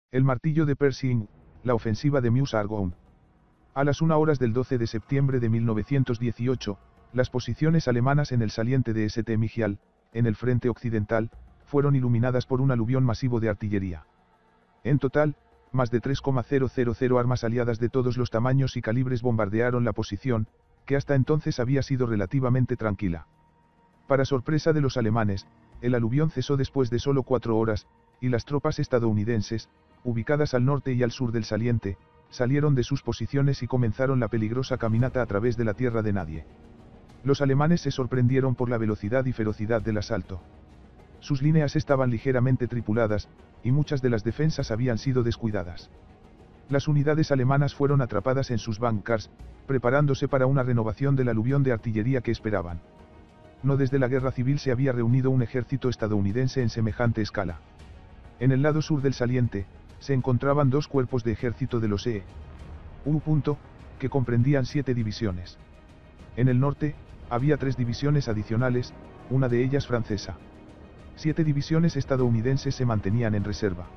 El martillo de Pershing, la ofensiva de Meuse-Argonne. A las 1 horas del 12 de septiembre de 1918, las posiciones alemanas en el saliente de St. Mihiel, en el frente occidental, fueron iluminadas por un aluvión masivo de artillería. En total, más de 3,000 armas aliadas de todos los tamaños y calibres bombardearon la posición, que hasta entonces había sido relativamente tranquila. Para sorpresa de los alemanes, el aluvión cesó después de solo 4 horas, y las tropas estadounidenses, ubicadas al norte y al sur del saliente, salieron de sus posiciones y comenzaron la peligrosa caminata a través de la tierra de nadie. Los alemanes se sorprendieron por la velocidad y ferocidad del asalto. Sus líneas estaban ligeramente tripuladas, y muchas de las defensas habían sido descuidadas. Las unidades alemanas fueron atrapadas en sus bunkers, preparándose para una renovación del aluvión de artillería que esperaban. No desde la guerra civil se había reunido un ejército estadounidense en semejante escala. En el lado sur del saliente, se encontraban 2 cuerpos de ejército de los E.U., que comprendían 7 divisiones. En el norte, había 3 divisiones adicionales, una de ellas francesa. 7 divisiones estadounidenses se mantenían en reserva.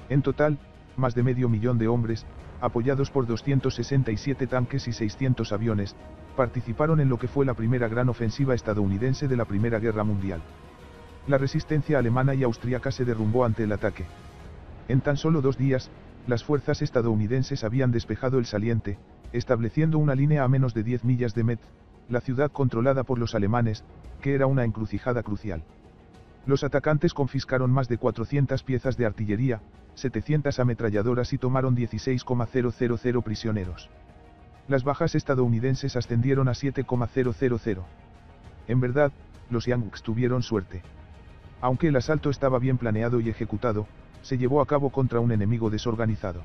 En total, más de medio millón de hombres, apoyados por 267 tanques y 600 aviones, participaron en lo que fue la primera gran ofensiva estadounidense de la Primera Guerra Mundial. La resistencia alemana y austríaca se derrumbó ante el ataque. En tan solo 2 días, las fuerzas estadounidenses habían despejado el saliente, estableciendo una línea a menos de 10 millas de Metz, la ciudad controlada por los alemanes, que era una encrucijada crucial. Los atacantes confiscaron más de 400 piezas de artillería, 700 ametralladoras y tomaron 16,000 prisioneros. Las bajas estadounidenses ascendieron a 7,000. En verdad, los Yankees tuvieron suerte. Aunque el asalto estaba bien planeado y ejecutado, se llevó a cabo contra un enemigo desorganizado.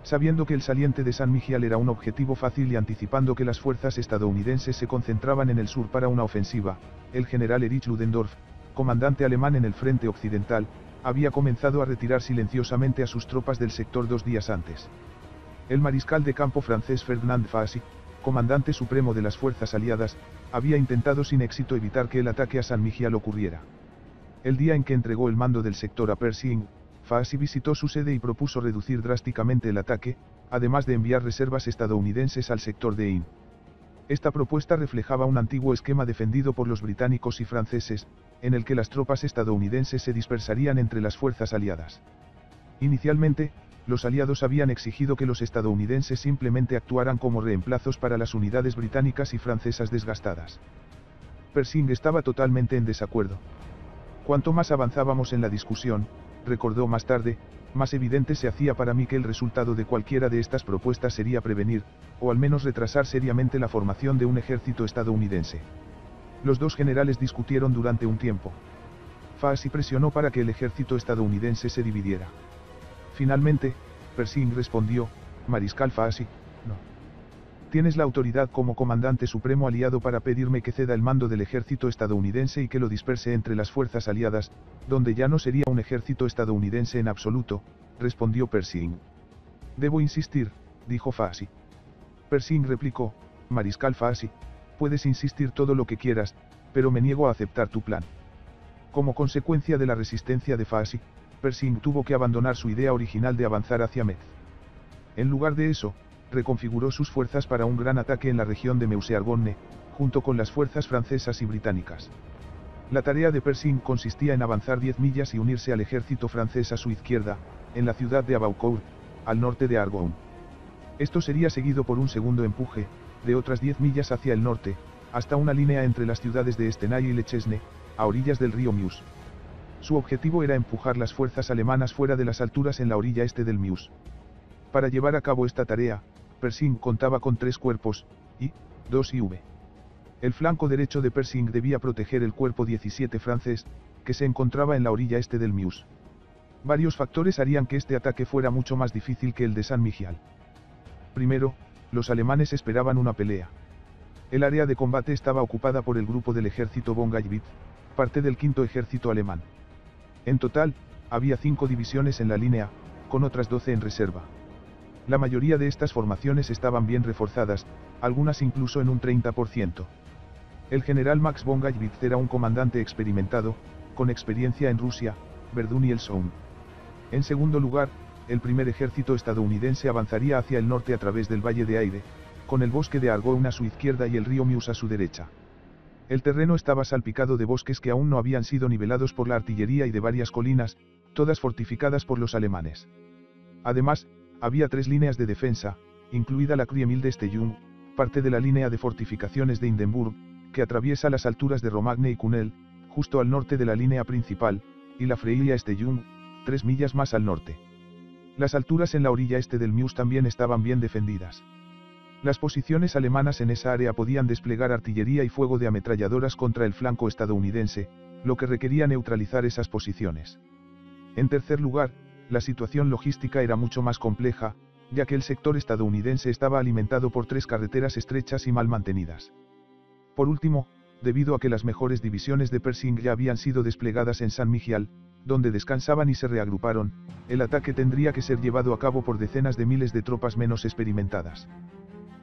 Sabiendo que el saliente de St. Mihiel era un objetivo fácil y anticipando que las fuerzas estadounidenses se concentraban en el sur para una ofensiva, el general Erich Ludendorff, comandante alemán en el frente occidental, había comenzado a retirar silenciosamente a sus tropas del sector 2 días antes. El mariscal de campo francés Ferdinand Foch, comandante supremo de las fuerzas aliadas, había intentado sin éxito evitar que el ataque a St. Mihiel ocurriera. El día en que entregó el mando del sector a Pershing, Foch visitó su sede y propuso reducir drásticamente el ataque, además de enviar reservas estadounidenses al sector de Ain. Esta propuesta reflejaba un antiguo esquema defendido por los británicos y franceses, en el que las tropas estadounidenses se dispersarían entre las fuerzas aliadas. Inicialmente, los aliados habían exigido que los estadounidenses simplemente actuaran como reemplazos para las unidades británicas y francesas desgastadas. Pershing estaba totalmente en desacuerdo. Cuanto más avanzábamos en la discusión, recordó más tarde, más evidente se hacía para mí que el resultado de cualquiera de estas propuestas sería prevenir, o al menos retrasar seriamente la formación de un ejército estadounidense. Los 2 generales discutieron durante un tiempo. Foch presionó para que el ejército estadounidense se dividiera. Finalmente, Pershing respondió: Mariscal Foch, no. Tienes la autoridad como comandante supremo aliado para pedirme que ceda el mando del ejército estadounidense y que lo disperse entre las fuerzas aliadas, donde ya no sería un ejército estadounidense en absoluto, respondió Pershing. Debo insistir, dijo Foch. Pershing replicó: Mariscal Foch, puedes insistir todo lo que quieras, pero me niego a aceptar tu plan. Como consecuencia de la resistencia de Foch, Pershing tuvo que abandonar su idea original de avanzar hacia Metz. En lugar de eso, reconfiguró sus fuerzas para un gran ataque en la región de Meuse-Argonne, junto con las fuerzas francesas y británicas. La tarea de Pershing consistía en avanzar 10 millas y unirse al ejército francés a su izquierda, en la ciudad de Abaucourt, al norte de Argonne. Esto sería seguido por un segundo empuje, de otras 10 millas hacia el norte, hasta una línea entre las ciudades de Stenay y Le Chesne, a orillas del río Meuse. Su objetivo era empujar las fuerzas alemanas fuera de las alturas en la orilla este del Meuse. Para llevar a cabo esta tarea, Pershing contaba con 3 cuerpos, I, 2 y V. El flanco derecho de Pershing debía proteger el cuerpo 17 francés, que se encontraba en la orilla este del Meuse. Varios factores harían que este ataque fuera mucho más difícil que el de St. Mihiel. Primero, los alemanes esperaban una pelea. El área de combate estaba ocupada por el grupo del ejército von Gallwitz, parte del 5º ejército alemán. En total, había 5 divisiones en la línea, con otras 12 en reserva. La mayoría de estas formaciones estaban bien reforzadas, algunas incluso en un 30%. El general Max von Gallwitz era un comandante experimentado, con experiencia en Rusia, Verdún y el Somme. En segundo lugar, el primer ejército estadounidense avanzaría hacia el norte a través del Valle de Aire, con el bosque de Argonne a su izquierda y el río Meuse a su derecha. El terreno estaba salpicado de bosques que aún no habían sido nivelados por la artillería y de varias colinas, todas fortificadas por los alemanes. Además, había 3 líneas de defensa, incluida la Kriemhilde-Stellung, parte de la línea de fortificaciones de Hindenburg, que atraviesa las alturas de Romagne y Cunel, justo al norte de la línea principal, y la Freillia-Stellung, 3 millas más al norte. Las alturas en la orilla este del Meuse también estaban bien defendidas. Las posiciones alemanas en esa área podían desplegar artillería y fuego de ametralladoras contra el flanco estadounidense, lo que requería neutralizar esas posiciones. En tercer lugar, la situación logística era mucho más compleja, ya que el sector estadounidense estaba alimentado por 3 carreteras estrechas y mal mantenidas. Por último, debido a que las mejores divisiones de Pershing ya habían sido desplegadas en Saint-Mihiel, donde descansaban y se reagruparon, el ataque tendría que ser llevado a cabo por decenas de miles de tropas menos experimentadas.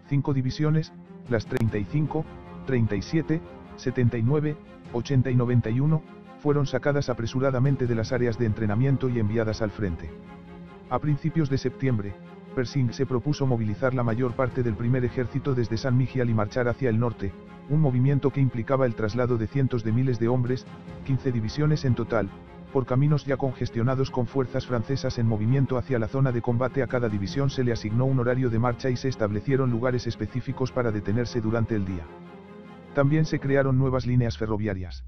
5 divisiones, las 35, 37, 79, 80 y 91, fueron sacadas apresuradamente de las áreas de entrenamiento y enviadas al frente. A principios de septiembre, Pershing se propuso movilizar la mayor parte del primer ejército desde Saint-Mihiel y marchar hacia el norte, un movimiento que implicaba el traslado de cientos de miles de hombres, 15 divisiones en total, por caminos ya congestionados con fuerzas francesas en movimiento hacia la zona de combate. A cada división se le asignó un horario de marcha y se establecieron lugares específicos para detenerse durante el día. También se crearon nuevas líneas ferroviarias.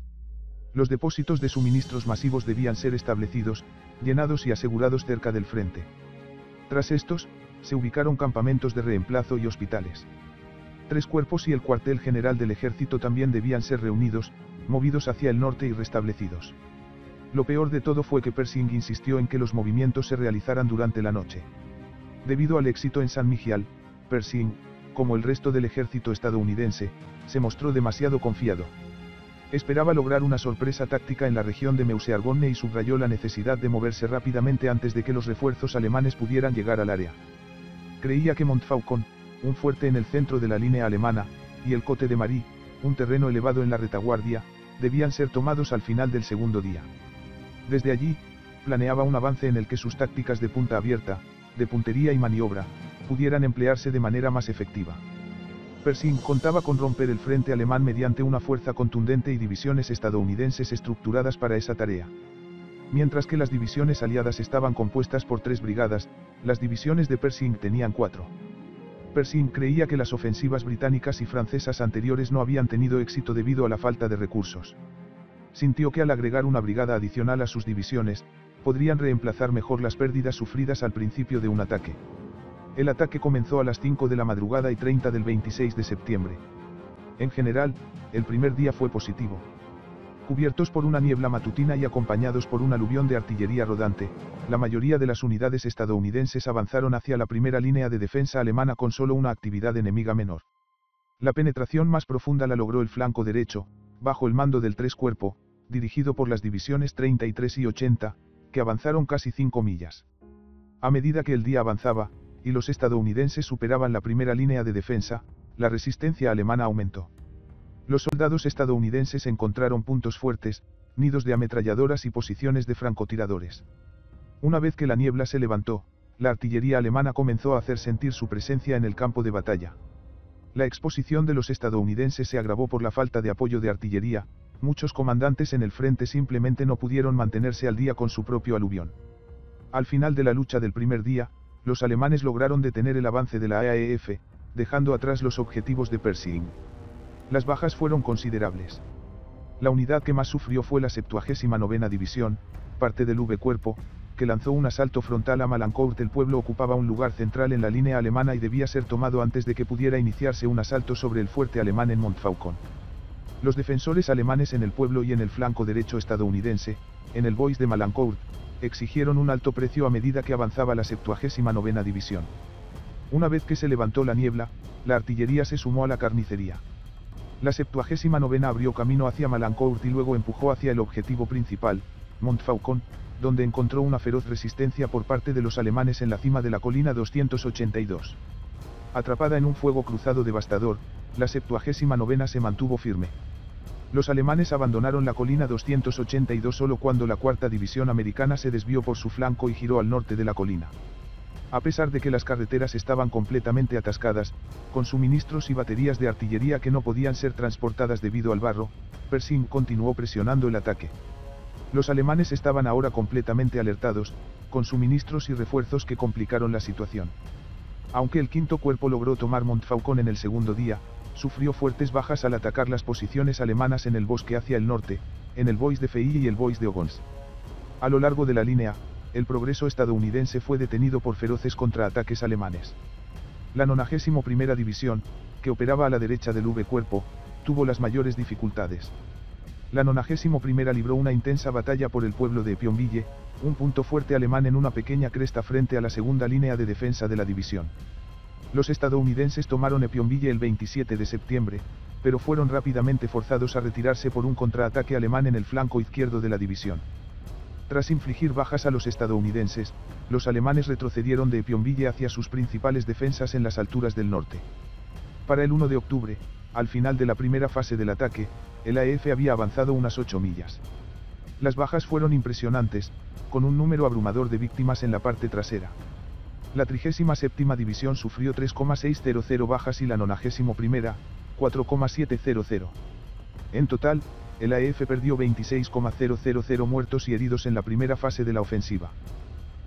Los depósitos de suministros masivos debían ser establecidos, llenados y asegurados cerca del frente. Tras estos, se ubicaron campamentos de reemplazo y hospitales. 3 cuerpos y el cuartel general del ejército también debían ser reunidos, movidos hacia el norte y restablecidos. Lo peor de todo fue que Pershing insistió en que los movimientos se realizaran durante la noche. Debido al éxito en Saint-Mihiel, Pershing, como el resto del ejército estadounidense, se mostró demasiado confiado. Esperaba lograr una sorpresa táctica en la región de Meuse-Argonne y subrayó la necesidad de moverse rápidamente antes de que los refuerzos alemanes pudieran llegar al área. Creía que Montfaucon, un fuerte en el centro de la línea alemana, y el Cote de Marie, un terreno elevado en la retaguardia, debían ser tomados al final del segundo día. Desde allí, planeaba un avance en el que sus tácticas de punta abierta, de puntería y maniobra, pudieran emplearse de manera más efectiva. Pershing contaba con romper el frente alemán mediante una fuerza contundente y divisiones estadounidenses estructuradas para esa tarea. Mientras que las divisiones aliadas estaban compuestas por 3 brigadas, las divisiones de Pershing tenían 4. Pershing creía que las ofensivas británicas y francesas anteriores no habían tenido éxito debido a la falta de recursos. Sintió que al agregar una brigada adicional a sus divisiones, podrían reemplazar mejor las pérdidas sufridas al principio de un ataque. El ataque comenzó a las 5 de la madrugada y 30 del 26 de septiembre. En general, el primer día fue positivo. Cubiertos por una niebla matutina y acompañados por un aluvión de artillería rodante, la mayoría de las unidades estadounidenses avanzaron hacia la primera línea de defensa alemana con solo una actividad enemiga menor. La penetración más profunda la logró el flanco derecho, bajo el mando del 3 Cuerpo, dirigido por las divisiones 33 y 80, que avanzaron casi 5 millas. A medida que el día avanzaba, y los estadounidenses superaban la primera línea de defensa, la resistencia alemana aumentó. Los soldados estadounidenses encontraron puntos fuertes, nidos de ametralladoras y posiciones de francotiradores. Una vez que la niebla se levantó, la artillería alemana comenzó a hacer sentir su presencia en el campo de batalla. La exposición de los estadounidenses se agravó por la falta de apoyo de artillería. Muchos comandantes en el frente simplemente no pudieron mantenerse al día con su propio aluvión. Al final de la lucha del primer día, los alemanes lograron detener el avance de la AEF, dejando atrás los objetivos de Pershing. Las bajas fueron considerables. La unidad que más sufrió fue la 79ª División, parte del V Cuerpo, que lanzó un asalto frontal a Malancourt. El pueblo ocupaba un lugar central en la línea alemana y debía ser tomado antes de que pudiera iniciarse un asalto sobre el fuerte alemán en Montfaucon. Los defensores alemanes en el pueblo y en el flanco derecho estadounidense, en el Bois de Malancourt, exigieron un alto precio a medida que avanzaba la 79ª División. Una vez que se levantó la niebla, la artillería se sumó a la carnicería. La 79ª abrió camino hacia Malancourt y luego empujó hacia el objetivo principal, Montfaucon, donde encontró una feroz resistencia por parte de los alemanes en la cima de la colina 282. Atrapada en un fuego cruzado devastador, la 79ª se mantuvo firme. Los alemanes abandonaron la colina 282 solo cuando la cuarta división americana se desvió por su flanco y giró al norte de la colina. A pesar de que las carreteras estaban completamente atascadas, con suministros y baterías de artillería que no podían ser transportadas debido al barro, Pershing continuó presionando el ataque. Los alemanes estaban ahora completamente alertados, con suministros y refuerzos que complicaron la situación. Aunque el quinto cuerpo logró tomar Montfaucon en el segundo día, sufrió fuertes bajas al atacar las posiciones alemanas en el bosque hacia el norte, en el Bois de Feuilly y el Bois de Ogons. A lo largo de la línea, el progreso estadounidense fue detenido por feroces contraataques alemanes. La 91ª División, que operaba a la derecha del V Cuerpo, tuvo las mayores dificultades. La 91ª libró una intensa batalla por el pueblo de Epionville, un punto fuerte alemán en una pequeña cresta frente a la segunda línea de defensa de la división. Los estadounidenses tomaron Epionville el 27 de septiembre, pero fueron rápidamente forzados a retirarse por un contraataque alemán en el flanco izquierdo de la división. Tras infligir bajas a los estadounidenses, los alemanes retrocedieron de Epionville hacia sus principales defensas en las alturas del norte. Para el 1 de octubre, al final de la primera fase del ataque, el AEF había avanzado unas 8 millas. Las bajas fueron impresionantes, con un número abrumador de víctimas en la parte trasera. La 37ª División sufrió 3,600 bajas y la 91ª, 4,700. En total, el AEF perdió 26,000 muertos y heridos en la primera fase de la ofensiva.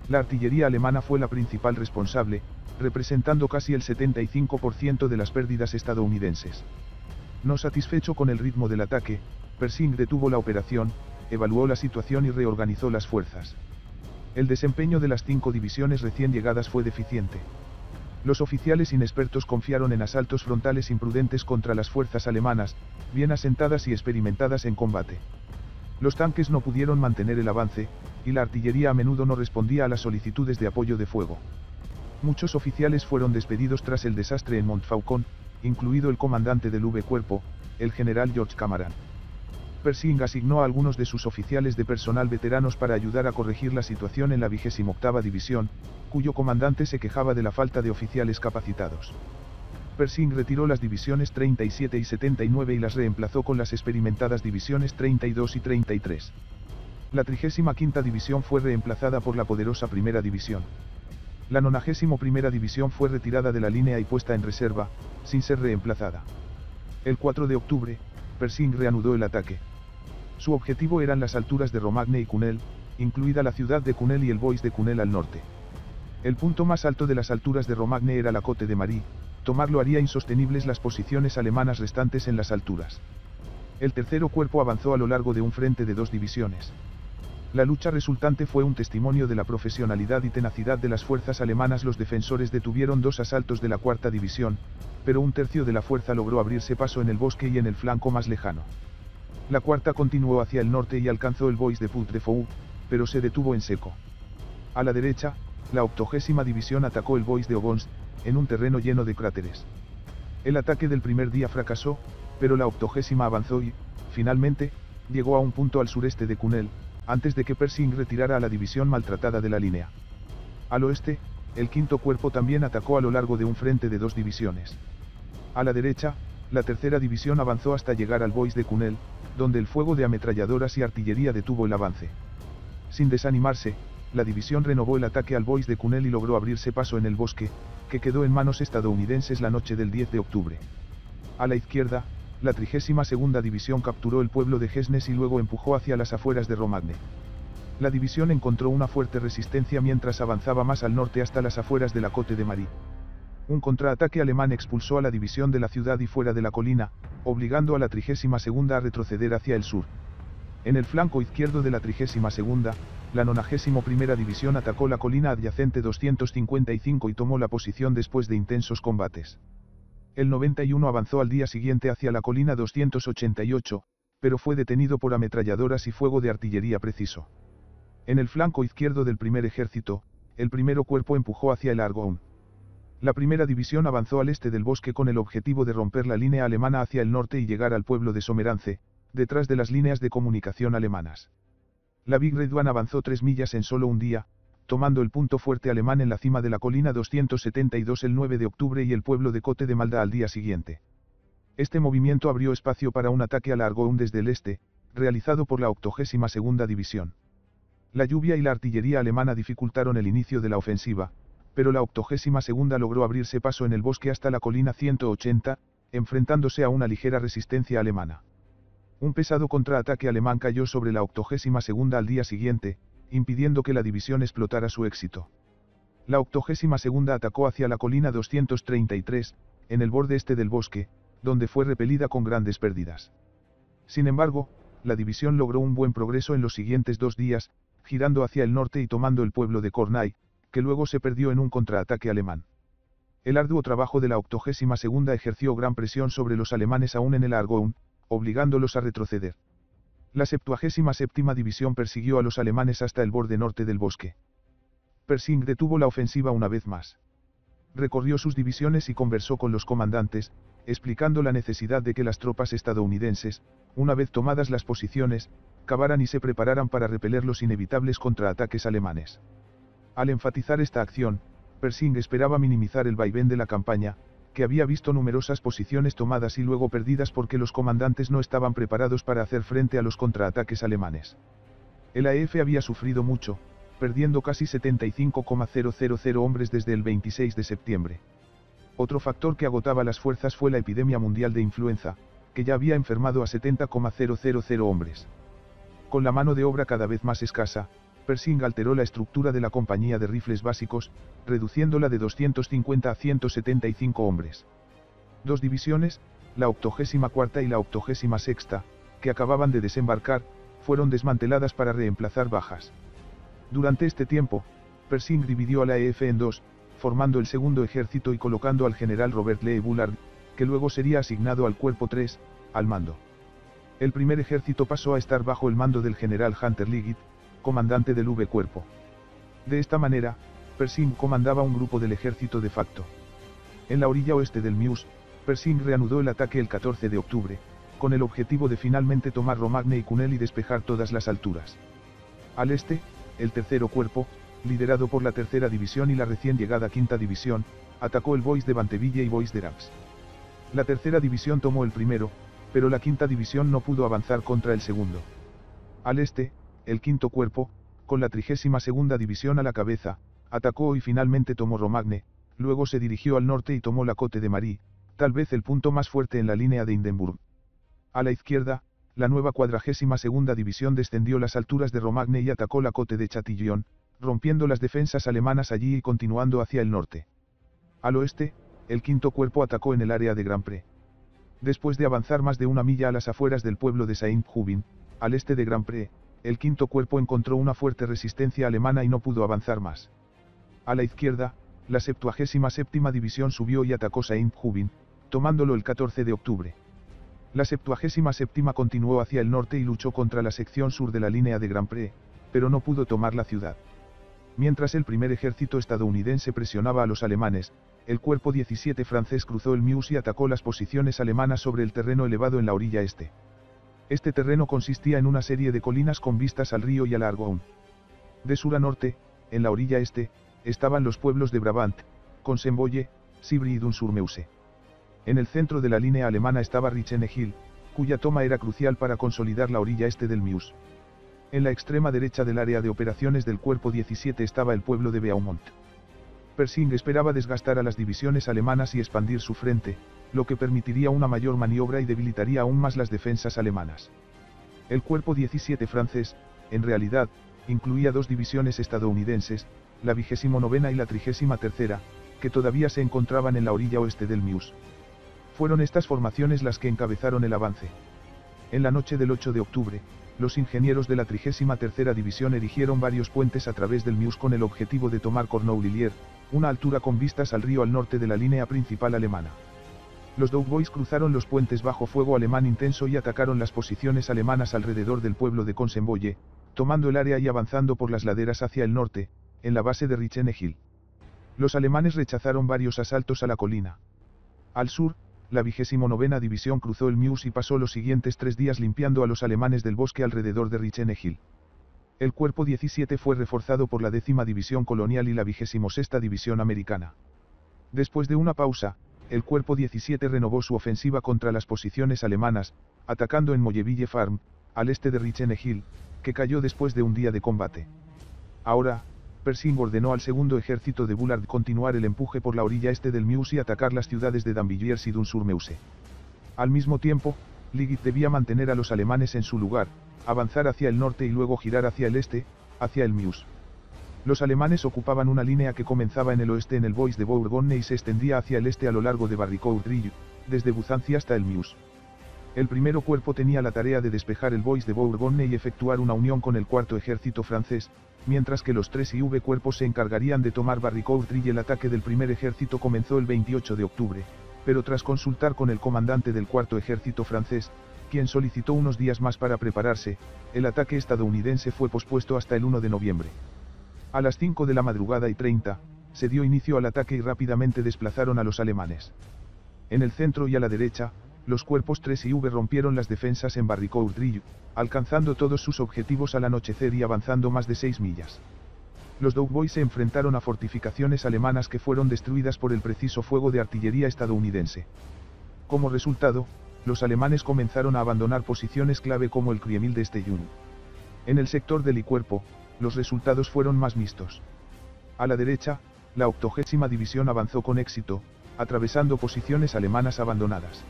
La artillería alemana fue la principal responsable, representando casi el 75% de las pérdidas estadounidenses. No satisfecho con el ritmo del ataque, Pershing detuvo la operación, evaluó la situación y reorganizó las fuerzas. El desempeño de las 5 divisiones recién llegadas fue deficiente. Los oficiales inexpertos confiaron en asaltos frontales imprudentes contra las fuerzas alemanas, bien asentadas y experimentadas en combate. Los tanques no pudieron mantener el avance, y la artillería a menudo no respondía a las solicitudes de apoyo de fuego. Muchos oficiales fueron despedidos tras el desastre en Montfaucon, incluido el comandante del V Cuerpo, el general George Cameron. Pershing asignó a algunos de sus oficiales de personal veteranos para ayudar a corregir la situación en la 28ª División, cuyo comandante se quejaba de la falta de oficiales capacitados. Pershing retiró las divisiones 37 y 79 y las reemplazó con las experimentadas divisiones 32 y 33. La 35ª División fue reemplazada por la poderosa Primera División. La 91ª División fue retirada de la línea y puesta en reserva, sin ser reemplazada. El 4 de octubre, Pershing reanudó el ataque. Su objetivo eran las alturas de Romagne y Cunel, incluida la ciudad de Cunel y el Bois de Cunel al norte. El punto más alto de las alturas de Romagne era la Côte de Marie, tomarlo haría insostenibles las posiciones alemanas restantes en las alturas. El tercero cuerpo avanzó a lo largo de un frente de 2 divisiones. La lucha resultante fue un testimonio de la profesionalidad y tenacidad de las fuerzas alemanas. Los defensores detuvieron 2 asaltos de la cuarta división, pero un tercio de la fuerza logró abrirse paso en el bosque y en el flanco más lejano. La cuarta continuó hacia el norte y alcanzó el Bois de Puy-de-Fou, pero se detuvo en seco. A la derecha, la 80ª División atacó el Bois de Ogons, en un terreno lleno de cráteres. El ataque del primer día fracasó, pero la 80ª avanzó y, finalmente, llegó a un punto al sureste de Cunel, antes de que Pershing retirara a la división maltratada de la línea. Al oeste, el quinto cuerpo también atacó a lo largo de un frente de 2 divisiones. A la derecha, la tercera división avanzó hasta llegar al Bois de Cunel, donde el fuego de ametralladoras y artillería detuvo el avance. Sin desanimarse, la división renovó el ataque al Bois de Cunel y logró abrirse paso en el bosque, que quedó en manos estadounidenses la noche del 10 de octubre. A la izquierda, la 32ª División capturó el pueblo de Gesnes y luego empujó hacia las afueras de Romagne. La división encontró una fuerte resistencia mientras avanzaba más al norte hasta las afueras de la Côte de Marie. Un contraataque alemán expulsó a la división de la ciudad y fuera de la colina, obligando a la 32ª a retroceder hacia el sur. En el flanco izquierdo de la 32ª, la 91ª División atacó la colina adyacente 255 y tomó la posición después de intensos combates. El 91 avanzó al día siguiente hacia la colina 288, pero fue detenido por ametralladoras y fuego de artillería preciso. En el flanco izquierdo del primer ejército, el primero cuerpo empujó hacia el Argonne. La primera división avanzó al este del bosque con el objetivo de romper la línea alemana hacia el norte y llegar al pueblo de Somerance, detrás de las líneas de comunicación alemanas. La Big Red One avanzó 3 millas en solo un día, tomando el punto fuerte alemán en la cima de la colina 272 el 9 de octubre y el pueblo de Côte de Malda al día siguiente. Este movimiento abrió espacio para un ataque al Argonne desde el este, realizado por la 82ª División. La lluvia y la artillería alemana dificultaron el inicio de la ofensiva, pero la 82ª logró abrirse paso en el bosque hasta la colina 180, enfrentándose a una ligera resistencia alemana. Un pesado contraataque alemán cayó sobre la 82ª al día siguiente, impidiendo que la división explotara su éxito. La 82ª atacó hacia la colina 233, en el borde este del bosque, donde fue repelida con grandes pérdidas. Sin embargo, la división logró un buen progreso en los siguientes 2 días, girando hacia el norte y tomando el pueblo de Cornay, que luego se perdió en un contraataque alemán. El arduo trabajo de la 82ª ejerció gran presión sobre los alemanes aún en el Argonne, obligándolos a retroceder. La 77ª División persiguió a los alemanes hasta el borde norte del bosque. Persing detuvo la ofensiva una vez más. Recorrió sus divisiones y conversó con los comandantes, explicando la necesidad de que las tropas estadounidenses, una vez tomadas las posiciones, cavaran y se prepararan para repeler los inevitables contraataques alemanes. Al enfatizar esta acción, Persing esperaba minimizar el vaivén de la campaña, que había visto numerosas posiciones tomadas y luego perdidas porque los comandantes no estaban preparados para hacer frente a los contraataques alemanes. El AEF había sufrido mucho, perdiendo casi 75,000 hombres desde el 26 de septiembre. Otro factor que agotaba las fuerzas fue la epidemia mundial de influenza, que ya había enfermado a 70,000 hombres. Con la mano de obra cada vez más escasa, Persing alteró la estructura de la compañía de rifles básicos, reduciéndola de 250 a 175 hombres. 2 divisiones, la 84ª y la 86ª, que acababan de desembarcar, fueron desmanteladas para reemplazar bajas. Durante este tiempo, Persing dividió a la AEF en 2, formando el segundo ejército y colocando al general Robert Lee Bullard, que luego sería asignado al cuerpo 3, al mando. El primer ejército pasó a estar bajo el mando del general Hunter Liggett, comandante del V Cuerpo. De esta manera, Persing comandaba un grupo del ejército de facto. En la orilla oeste del Meuse, Persing reanudó el ataque el 14 de octubre, con el objetivo de finalmente tomar Romagne y Cunel y despejar todas las alturas. Al este, el tercero cuerpo, liderado por la tercera división y la recién llegada quinta división, atacó el Bois de Banteville y Bois de Raps. La tercera división tomó el primero, pero la quinta división no pudo avanzar contra el segundo. Al este, el quinto cuerpo, con la 32ª división a la cabeza, atacó y finalmente tomó Romagne, luego se dirigió al norte y tomó la Côte de Marie, tal vez el punto más fuerte en la línea de Hindenburg. A la izquierda, la nueva 42ª división descendió las alturas de Romagne y atacó la Côte de Chatillon, rompiendo las defensas alemanas allí y continuando hacia el norte. Al oeste, el quinto cuerpo atacó en el área de Grandpré. Después de avanzar más de 1 milla a las afueras del pueblo de Saint-Jubin, al este de Grandpré, el quinto cuerpo encontró una fuerte resistencia alemana y no pudo avanzar más. A la izquierda, la 77ª división subió y atacó Saint-Jubin, tomándolo el 14 de octubre. La 77ª continuó hacia el norte y luchó contra la sección sur de la línea de Grandpré, pero no pudo tomar la ciudad. Mientras el primer ejército estadounidense presionaba a los alemanes, el cuerpo 17 francés cruzó el Meuse y atacó las posiciones alemanas sobre el terreno elevado en la orilla este. Este terreno consistía en una serie de colinas con vistas al río y al Argonne. De sur a norte, en la orilla este, estaban los pueblos de Brabant, Consemboye, Sibry y Dun-sur-Meuse. En el centro de la línea alemana estaba Reichenegil, cuya toma era crucial para consolidar la orilla este del Meuse. En la extrema derecha del área de operaciones del cuerpo 17 estaba el pueblo de Beaumont. Persing esperaba desgastar a las divisiones alemanas y expandir su frente, lo que permitiría una mayor maniobra y debilitaría aún más las defensas alemanas. El cuerpo 17 francés, en realidad, incluía 2 divisiones estadounidenses, la 29ª y la 33ª, que todavía se encontraban en la orilla oeste del Meuse. Fueron estas formaciones las que encabezaron el avance. En la noche del 8 de octubre, los ingenieros de la 33ª división erigieron varios puentes a través del Meuse con el objetivo de tomar Cornouillier, una altura con vistas al río al norte de la línea principal alemana. Los Doughboys cruzaron los puentes bajo fuego alemán intenso y atacaron las posiciones alemanas alrededor del pueblo de Consemboye, tomando el área y avanzando por las laderas hacia el norte, en la base de Reichenegil. Los alemanes rechazaron varios asaltos a la colina. Al sur, la 29ª división cruzó el Meuse y pasó los siguientes 3 días limpiando a los alemanes del bosque alrededor de Reichenegil. El cuerpo 17 fue reforzado por la 10ª división colonial y la 26ª división americana. Después de una pausa, el Cuerpo 17 renovó su ofensiva contra las posiciones alemanas, atacando en Molleville Farm, al este de Richene-Hill, que cayó después de un día de combate. Ahora, Pershing ordenó al segundo ejército de Bullard continuar el empuje por la orilla este del Meuse y atacar las ciudades de Damvilliers y Dun-sur-Meuse. Al mismo tiempo, Liggett debía mantener a los alemanes en su lugar, avanzar hacia el norte y luego girar hacia el este, hacia el Meuse. Los alemanes ocupaban una línea que comenzaba en el oeste en el Bois de Bourgogne y se extendía hacia el este a lo largo de Barricourt-Rille, desde Buzancy hasta el Meuse. El primero cuerpo tenía la tarea de despejar el Bois de Bourgogne y efectuar una unión con el cuarto ejército francés, mientras que los 3 IV cuerpos se encargarían de tomar Barricourt-Rille. El ataque del primer ejército comenzó el 28 de octubre, pero tras consultar con el comandante del cuarto ejército francés, quien solicitó unos días más para prepararse, el ataque estadounidense fue pospuesto hasta el 1 de noviembre. A las 5 de la madrugada y 30, se dio inicio al ataque y rápidamente desplazaron a los alemanes. En el centro y a la derecha, los cuerpos 3 IV rompieron las defensas en Barricourt-Rille, alcanzando todos sus objetivos al anochecer y avanzando más de 6 millas. Los Doughboys se enfrentaron a fortificaciones alemanas que fueron destruidas por el preciso fuego de artillería estadounidense. Como resultado, los alemanes comenzaron a abandonar posiciones clave como el Criemil de Stellung. En el sector del I-Cuerpo, los resultados fueron más mixtos. A la derecha, la 80ª división avanzó con éxito, atravesando posiciones alemanas abandonadas.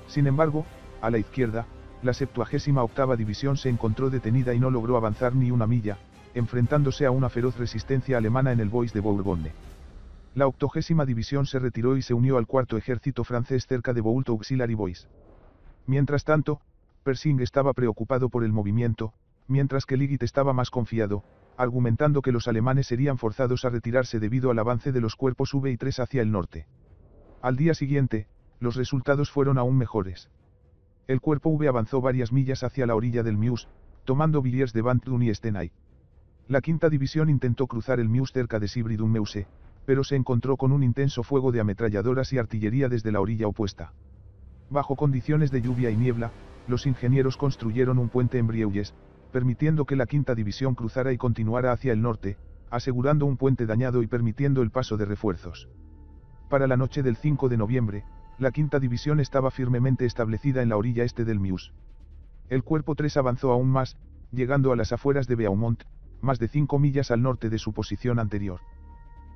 Sin embargo, a la izquierda, la 78ª división se encontró detenida y no logró avanzar ni una milla, enfrentándose a una feroz resistencia alemana en el Bois de Bourgogne. La 80ª división se retiró y se unió al cuarto ejército francés cerca de Boult Auxiliary Bois. Mientras tanto, Pershing estaba preocupado por el movimiento, mientras que Liggett estaba más confiado, argumentando que los alemanes serían forzados a retirarse debido al avance de los cuerpos V y 3 hacia el norte. Al día siguiente, los resultados fueron aún mejores. El cuerpo V avanzó varias millas hacia la orilla del Meuse, tomando Villiers de Bantun y Stenay. La quinta división intentó cruzar el Meuse cerca de Civry-du-Meuse, pero se encontró con un intenso fuego de ametralladoras y artillería desde la orilla opuesta. Bajo condiciones de lluvia y niebla, los ingenieros construyeron un puente en Brieuilles, permitiendo que la quinta división cruzara y continuara hacia el norte, asegurando un puente dañado y permitiendo el paso de refuerzos. Para la noche del 5 de noviembre, la quinta división estaba firmemente establecida en la orilla este del Meuse. El cuerpo 3 avanzó aún más, llegando a las afueras de Beaumont, más de 5 millas al norte de su posición anterior.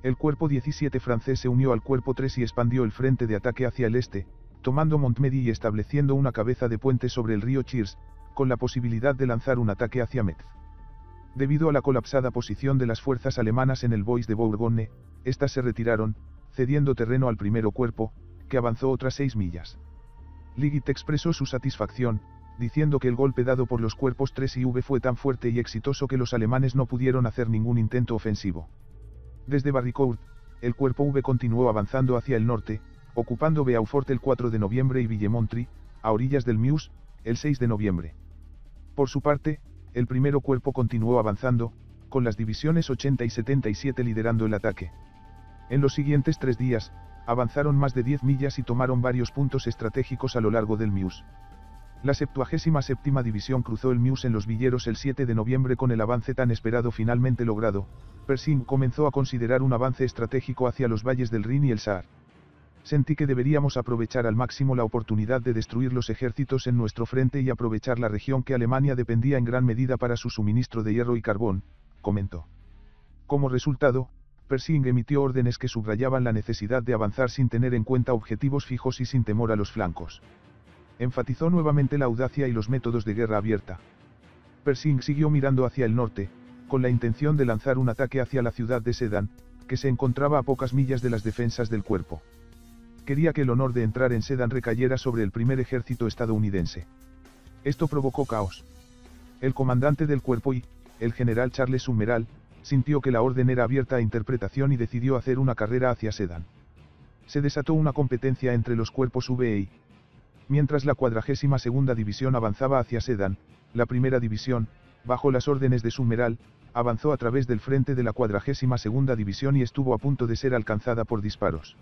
El cuerpo 17 francés se unió al cuerpo 3 y expandió el frente de ataque hacia el este, tomando Montmedy y estableciendo una cabeza de puente sobre el río Chirs, con la posibilidad de lanzar un ataque hacia Metz. Debido a la colapsada posición de las fuerzas alemanas en el Bois de Bourgogne, estas se retiraron, cediendo terreno al primero cuerpo, que avanzó otras 6 millas. Liggett expresó su satisfacción, diciendo que el golpe dado por los cuerpos 3 y V fue tan fuerte y exitoso que los alemanes no pudieron hacer ningún intento ofensivo. Desde Barricourt, el cuerpo V continuó avanzando hacia el norte, ocupando Beaufort el 4 de noviembre y Villemontry, a orillas del Meuse, el 6 de noviembre. Por su parte, el primero cuerpo continuó avanzando, con las divisiones 80 y 77 liderando el ataque. En los siguientes 3 días, avanzaron más de 10 millas y tomaron varios puntos estratégicos a lo largo del Meuse. La 77ª división cruzó el Meuse en los Villeros el 7 de noviembre con el avance tan esperado finalmente logrado. Pershing comenzó a considerar un avance estratégico hacia los valles del Rin y el Saar. Sentí que deberíamos aprovechar al máximo la oportunidad de destruir los ejércitos en nuestro frente y aprovechar la región que Alemania dependía en gran medida para su suministro de hierro y carbón, comentó. Como resultado, Pershing emitió órdenes que subrayaban la necesidad de avanzar sin tener en cuenta objetivos fijos y sin temor a los flancos. Enfatizó nuevamente la audacia y los métodos de guerra abierta. Pershing siguió mirando hacia el norte, con la intención de lanzar un ataque hacia la ciudad de Sedan, que se encontraba a pocas millas de las defensas del cuerpo. Quería que el honor de entrar en Sedan recayera sobre el primer ejército estadounidense. Esto provocó caos. El comandante del cuerpo el general Charles Summeral, sintió que la orden era abierta a interpretación y decidió hacer una carrera hacia Sedan. Se desató una competencia entre los cuerpos V e I. Mientras la 42ª división avanzaba hacia Sedan, la primera división, bajo las órdenes de Summeral, avanzó a través del frente de la 42ª división y estuvo a punto de ser alcanzada por disparos.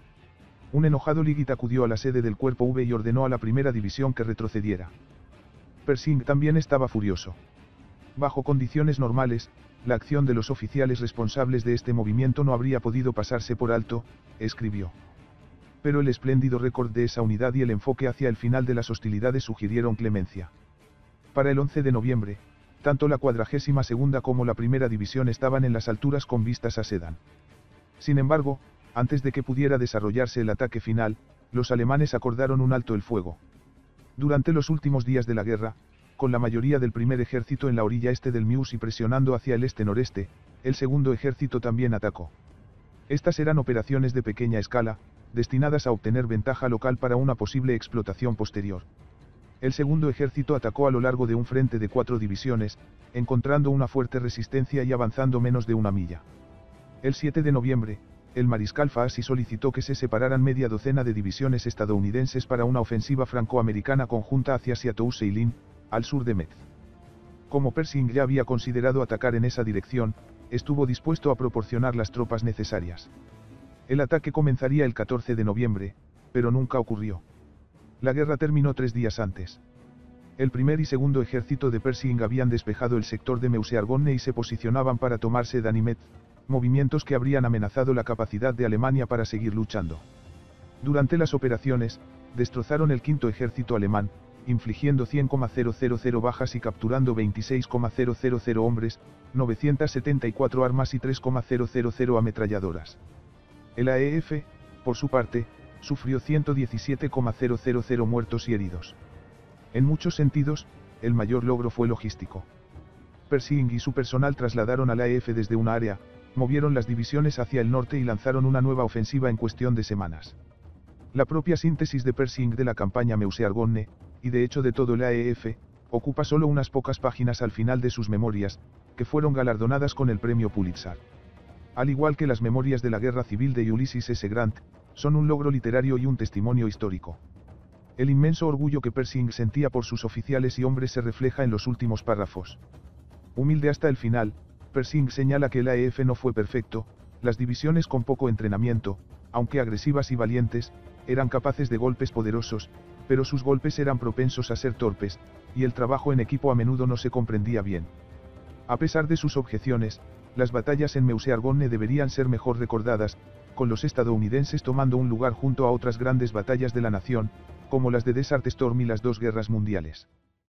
Un enojado Liggett acudió a la sede del cuerpo V y ordenó a la primera división que retrocediera. Pershing también estaba furioso. Bajo condiciones normales, la acción de los oficiales responsables de este movimiento no habría podido pasarse por alto, escribió. Pero el espléndido récord de esa unidad y el enfoque hacia el final de las hostilidades sugirieron clemencia. Para el 11 de noviembre, tanto la 42ª como la Primera División estaban en las alturas con vistas a Sedan. Sin embargo, antes de que pudiera desarrollarse el ataque final, los alemanes acordaron un alto el fuego. Durante los últimos días de la guerra, con la mayoría del primer ejército en la orilla este del Meuse y presionando hacia el este-noreste, el segundo ejército también atacó. Estas eran operaciones de pequeña escala, destinadas a obtener ventaja local para una posible explotación posterior. El segundo ejército atacó a lo largo de un frente de 4 divisiones, encontrando una fuerte resistencia y avanzando menos de una milla. El 7 de noviembre, el mariscal Faasi solicitó que se separaran media docena de divisiones estadounidenses para una ofensiva franco-americana conjunta hacia Ciatou-Seilin, al sur de Metz. Como Pershing ya había considerado atacar en esa dirección, estuvo dispuesto a proporcionar las tropas necesarias. El ataque comenzaría el 14 de noviembre, pero nunca ocurrió. La guerra terminó 3 días antes. El primer y segundo ejército de Pershing habían despejado el sector de Meuse-Argonne y se posicionaban para tomar Sedan y Metz, movimientos que habrían amenazado la capacidad de Alemania para seguir luchando. Durante las operaciones, destrozaron el quinto ejército alemán, infligiendo 100,000 bajas y capturando 26,000 hombres, 974 armas y 3,000 ametralladoras. El AEF, por su parte, sufrió 117,000 muertos y heridos. En muchos sentidos, el mayor logro fue logístico. Pershing y su personal trasladaron al AEF desde una área, movieron las divisiones hacia el norte y lanzaron una nueva ofensiva en cuestión de semanas. La propia síntesis de Pershing de la campaña Meuse-Argonne, y de hecho de todo el AEF, ocupa solo unas pocas páginas al final de sus memorias, que fueron galardonadas con el premio Pulitzer. Al igual que las memorias de la guerra civil de Ulysses S. Grant, son un logro literario y un testimonio histórico. El inmenso orgullo que Pershing sentía por sus oficiales y hombres se refleja en los últimos párrafos. Humilde hasta el final, Pershing señala que el AEF no fue perfecto, las divisiones con poco entrenamiento, aunque agresivas y valientes, eran capaces de golpes poderosos, pero sus golpes eran propensos a ser torpes, y el trabajo en equipo a menudo no se comprendía bien. A pesar de sus objeciones, las batallas en Meuse-Argonne deberían ser mejor recordadas, con los estadounidenses tomando un lugar junto a otras grandes batallas de la nación, como las de Desert Storm y las 2 guerras mundiales.